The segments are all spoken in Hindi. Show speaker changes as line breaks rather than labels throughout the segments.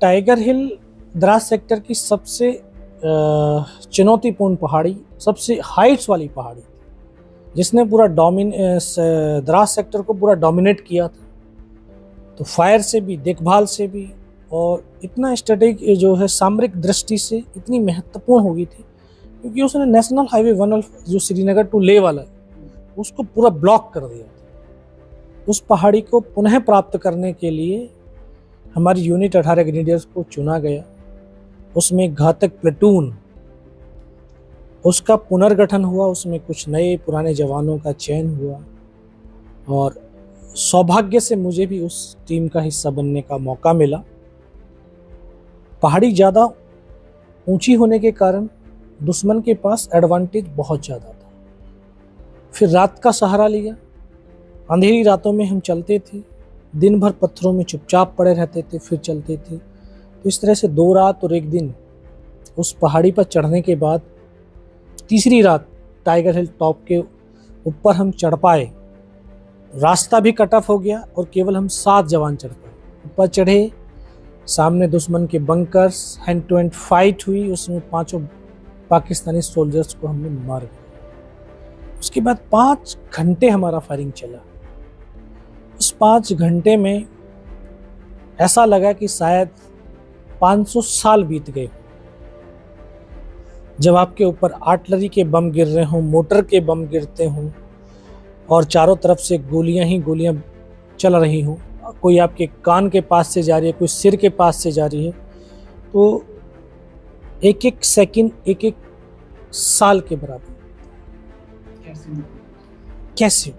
टाइगर हिल द्रास सेक्टर की सबसे चुनौतीपूर्ण पहाड़ी, सबसे हाइट्स वाली पहाड़ी थी, जिसने पूरा द्रास सेक्टर को पूरा डोमिनेट किया था। तो फायर से भी, देखभाल से भी, और इतना स्ट्रेटेजिक जो है सामरिक दृष्टि से इतनी महत्वपूर्ण हो गई थी, क्योंकि उसने नेशनल हाईवे 1 जो श्रीनगर टू लेह वाला है उसको पूरा ब्लॉक कर दिया था। उस पहाड़ी को पुनः प्राप्त करने के लिए हमारी यूनिट 18 ग्रेनेडियर्स को चुना गया। उसमें घातक प्लेटून, उसका पुनर्गठन हुआ, उसमें कुछ नए पुराने जवानों का चयन हुआ, और सौभाग्य से मुझे भी उस टीम का हिस्सा बनने का मौका मिला। पहाड़ी ज़्यादा ऊंची होने के कारण दुश्मन के पास एडवांटेज बहुत ज़्यादा था। फिर रात का सहारा लिया। अंधेरी रातों में हम चलते थे, दिन भर पत्थरों में चुपचाप पड़े रहते थे, फिर चलते थे। तो इस तरह से 2 रात और 1 दिन उस पहाड़ी पर चढ़ने के बाद तीसरी रात टाइगर हिल टॉप के ऊपर हम चढ़ पाए। रास्ता भी कट ऑफ हो गया और केवल हम 7 जवान चढ़ पाए। ऊपर चढ़े, सामने दुश्मन के bunkers, hand to hand fight हुई। उसमें 5 पाकिस्तानी सोल्जर्स को हमने मार दिया। उसके बाद 5 घंटे हमारा फायरिंग चला। उस 5 घंटे में ऐसा लगा कि शायद 500 साल बीत गए। जब आपके ऊपर आर्टिलरी के बम गिर रहे हों, मोटर के बम गिरते हों, और चारों तरफ से गोलियां ही गोलियां चल रही हों, कोई आपके कान के पास से जा रही है, कोई सिर के पास से जा रही है, तो एक एक सेकंड एक एक साल के बराबर। कैसे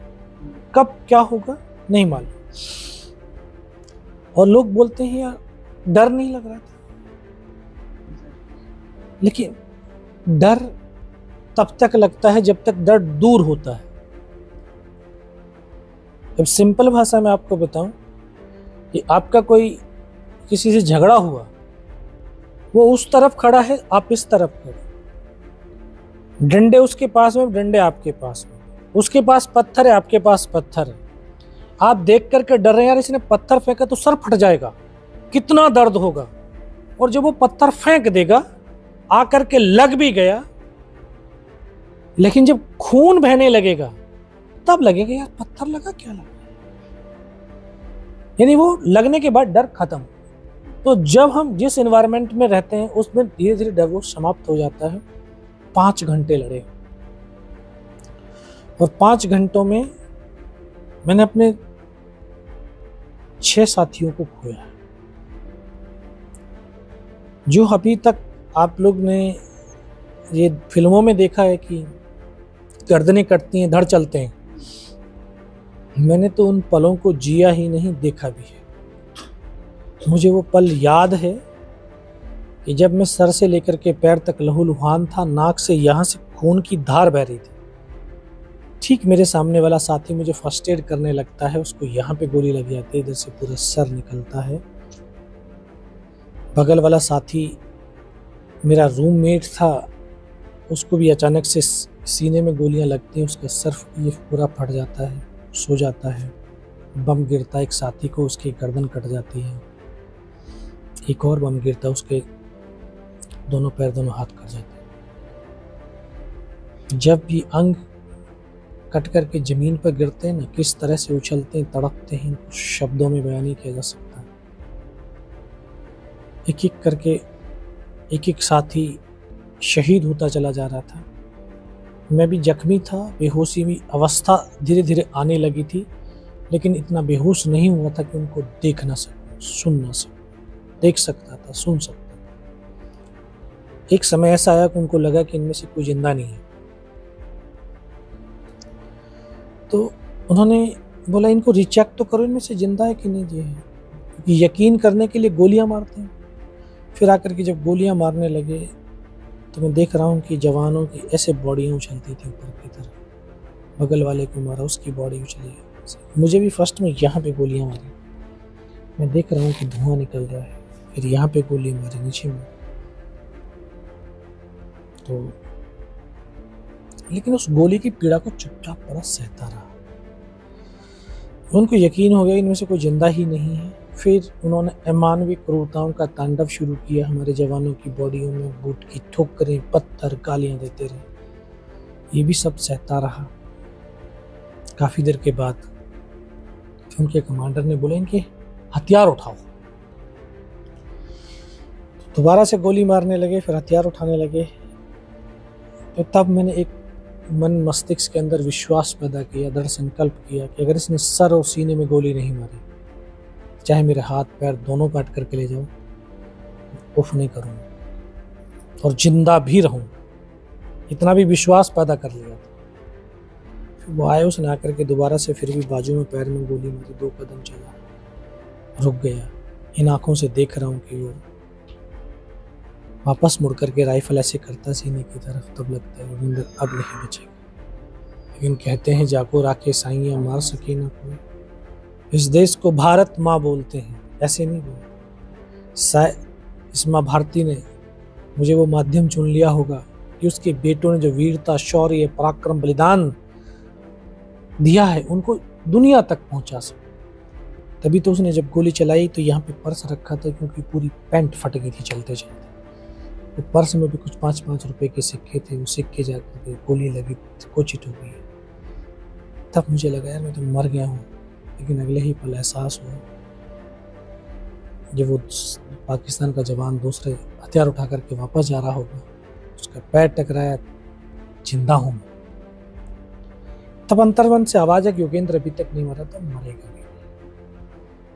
कब क्या होगा नहीं मालूम। और लोग बोलते हैं यार डर नहीं लग रहा था, लेकिन डर तब तक लगता है जब तक डर दूर होता है। अब सिंपल भाषा में आपको बताऊं कि आपका कोई किसी से झगड़ा हुआ, वो उस तरफ खड़ा है, आप इस तरफ खड़े, डंडे उसके पास में, डंडे आपके पास में, उसके पास पत्थर है, आपके पास पत्थर है। आप देख करके डर रहे हैं यार इसने पत्थर फेंका तो सर फट जाएगा, कितना दर्द होगा। और जब वो पत्थर फेंक देगा, आकर के लग भी गया, लेकिन जब खून बहने लगेगा तब लगेगा यार पत्थर लगा क्या लगा। यानी वो लगने के बाद डर खत्म। तो जब हम जिस एनवायरनमेंट में रहते हैं उसमें धीरे धीरे डर वो समाप्त हो जाता है। 5 घंटे लड़े, और 5 घंटों में मैंने अपने 6 साथियों को खोया। जो अभी तक आप लोग ने ये फिल्मों में देखा है कि गर्दनें कटती हैं, धड़ चलते हैं, मैंने तो उन पलों को जिया ही नहीं, देखा भी है। मुझे वो पल याद है कि जब मैं सर से लेकर के पैर तक लहूलुहान था, नाक से यहाँ से खून की धार बह रही थी। ठीक मेरे सामने वाला साथी मुझे फर्स्ट एड करने लगता है, उसको यहाँ पे गोली लग जाती है, इधर से पूरा सर निकलता है। बगल वाला साथी मेरा रूममेट था, उसको भी अचानक से सीने में गोलियां लगती हैं, उसका सर ये पूरा फट जाता है, सो जाता है। बम गिरता है, एक साथी को उसकी गर्दन कट जाती है, एक और बम गिरता है, उसके दोनों पैर दोनों हाथ कट जाते हैं। जब भी अंग कट करके जमीन पर गिरते हैं ना, किस तरह से उछलते हैं, तड़पते हैं, कुछ शब्दों में बयान नहीं किया जा सकता। एक एक करके एक एक साथी शहीद होता चला जा रहा था। मैं भी जख्मी था, बेहोशी में अवस्था धीरे धीरे आने लगी थी, लेकिन इतना बेहोश नहीं हुआ था कि उनको देख ना सकूं, सुन ना सकूं। देख सकता था, सुन सकता था। एक समय ऐसा आया कि उनको लगा कि इनमें से कोई जिंदा नहीं है, तो उन्होंने बोला इनको रिचेक तो करो, इनमें से जिंदा है कि नहीं जी है। क्योंकि यकीन करने के लिए गोलियां मारते हैं। फिर आकर के जब गोलियां मारने लगे तो मैं देख रहा हूँ कि जवानों की ऐसे बॉडियाँ उछलती थी ऊपर की तरफ। बगल वाले को मारा, उसकी बॉडी उछली, मुझे भी फर्स्ट में यहाँ पे गोलियां मारी। मैं देख रहा हूँ कि धुआं निकल रहा है, फिर यहाँ पे गोली मारी नीचे में। तो लेकिन उस गोली की पीड़ा को चुपचाप बड़ा सहता रहा। उनको यकीन हो गया इनमें से कोई जिंदा ही नहीं है। फिर उन्होंने अमानवीय क्रूरताओं का तांडव शुरू किया। हमारे जवानों की बॉडियों में बूट की ठोकरें, पत्थर, गालियां देते रहे। ये भी सब सहता रहा। काफी देर के बाद उनके कमांडर ने बोले इनके हथियार उठाओ। दोबारा से गोली मारने लगे, फिर हथियार उठाने लगे। तो तब मैंने एक मन मस्तिष्क के अंदर विश्वास पैदा किया, दृढ़ संकल्प किया कि अगर इसने सर और सीने में गोली नहीं मारी, चाहे मेरे हाथ पैर दोनों काट करके ले जाओ, उफ नहीं करूँगा और जिंदा भी रहूँगा। इतना भी विश्वास पैदा कर लिया था। फिर वो आए, उसने आकर के दोबारा से फिर भी बाजू में पैर में गोली मारी। 2 कदम चला, रुक गया। इन आंखों से देख रहा हूँ कि वो वापस मुड़ करके राइफल ऐसे करता सीने की तरफ। तब लगता है गोविंद अब नहीं बचेगा। लेकिन कहते हैं जाको राखे साइयां मार सके ना कोई। इस देश को भारत माँ बोलते हैं, ऐसे नहीं बोलते। इस माँ भारती ने मुझे वो माध्यम चुन लिया होगा कि उसके बेटों ने जो वीरता, शौर्य, पराक्रम, बलिदान दिया है उनको दुनिया तक पहुंचा सके। तभी तो उसने जब गोली चलाई तो यहाँ पे पर्स रखा था, क्योंकि पूरी पैंट फट गई थी चलते चलते। तो पर्स में भी कुछ 5-5 रुपए के सिक्के थे। वो सिक्के जाकर के गोली लगी, कोचिट हो गई। तब मुझे लगा यार मैं तो मर गया हूँ। लेकिन अगले ही पल एहसास हुआ जब वो पाकिस्तान का जवान दूसरे हथियार उठा करके वापस जा रहा होगा, उसका पैर टकराया, जिंदा हूँ मैं। तब अंतर्मन से आवाज है कि योगेंद्र अभी तक नहीं मरा, तो मरेगा भी।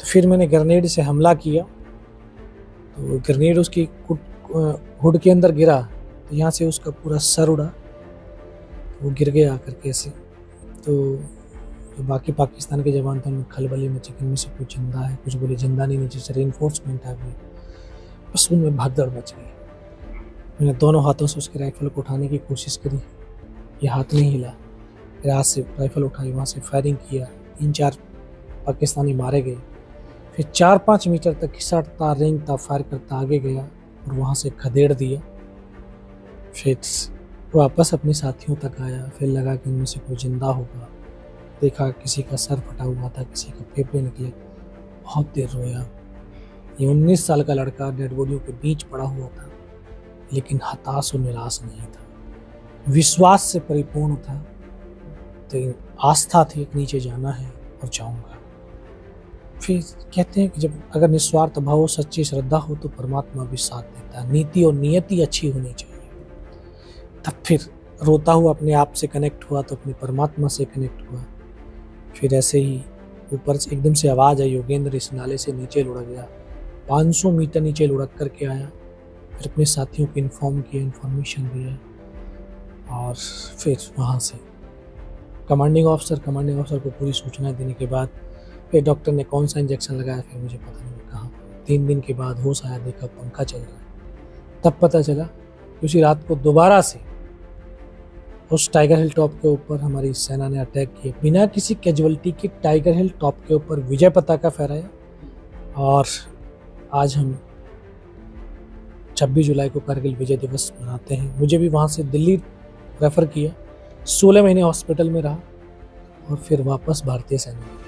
तो फिर मैंने ग्रेनेड से हमला किया। तो ग्रेनेड उसकी हुड के अंदर गिरा, तो यहाँ से उसका पूरा सर उड़ा, वो गिर गया आकर के ऐसे। तो जो बाकी पाकिस्तान के जवान थे उनमें खलबली मची कि इनमें से कुछ जिंदा है, कुछ बोले जिंदा नहीं, नीचे से रेनफोर्समेंट आ गई। बस उनमें भगदड़ मच गई। मैंने दोनों हाथों से उसके राइफल को उठाने की कोशिश करी, ये हाथ नहीं हिला। फिर हाथ से राइफल उठाई, वहाँ से फायरिंग किया। 3-4 पाकिस्तानी मारे गए। फिर 4-5 मीटर तक खिसटता, रेंगता, फायर करता आगे गया और वहाँ से खदेड़ दिया। फिर वापस अपने साथियों तक आया। फिर लगा कि उनमें से कोई जिंदा होगा। देखा किसी का सर फटा हुआ था, किसी का फेफड़े निकले। बहुत देर रोया। ये 19 साल का लड़का डेड बॉडियों के बीच पड़ा हुआ था, लेकिन हताश और निराश नहीं था, विश्वास से परिपूर्ण था। तो आस्था थी कि नीचे जाना है और जाऊंगा। फिर कहते हैं कि जब अगर निस्वार्थ भाव, सच्ची श्रद्धा हो तो परमात्मा भी साथ देता है। नीति और नियति अच्छी होनी चाहिए। तब फिर रोता हुआ अपने आप से कनेक्ट हुआ, तो अपने परमात्मा से कनेक्ट हुआ। फिर ऐसे ही ऊपर से एकदम से आवाज़ आई, योगेंद्र इस नाले से नीचे लुढ़क गया। 500 मीटर नीचे लुढ़क करके आया। फिर अपने साथियों को इन्फॉर्म किया, इन्फॉर्मेशन दिया। और फिर वहाँ से कमांडिंग ऑफिसर को पूरी सूचना देने के बाद फिर डॉक्टर ने कौन सा इंजेक्शन लगाया, फिर मुझे पता नहीं कहाँ। 3 दिन के बाद होश आया, देखा पंखा चल रहा है। तब पता चला कि उसी रात को दोबारा से उस टाइगर हिल टॉप के ऊपर हमारी सेना ने अटैक किया। बिना किसी कैजुअलिटी के टाइगर हिल टॉप के ऊपर विजय पताका फहराया। और आज हम 26 जुलाई को कारगिल विजय दिवस मनाते हैं। मुझे भी वहाँ से दिल्ली रेफ़र किया, 16 महीने हॉस्पिटल में रहा और फिर वापस भारतीय सेना में।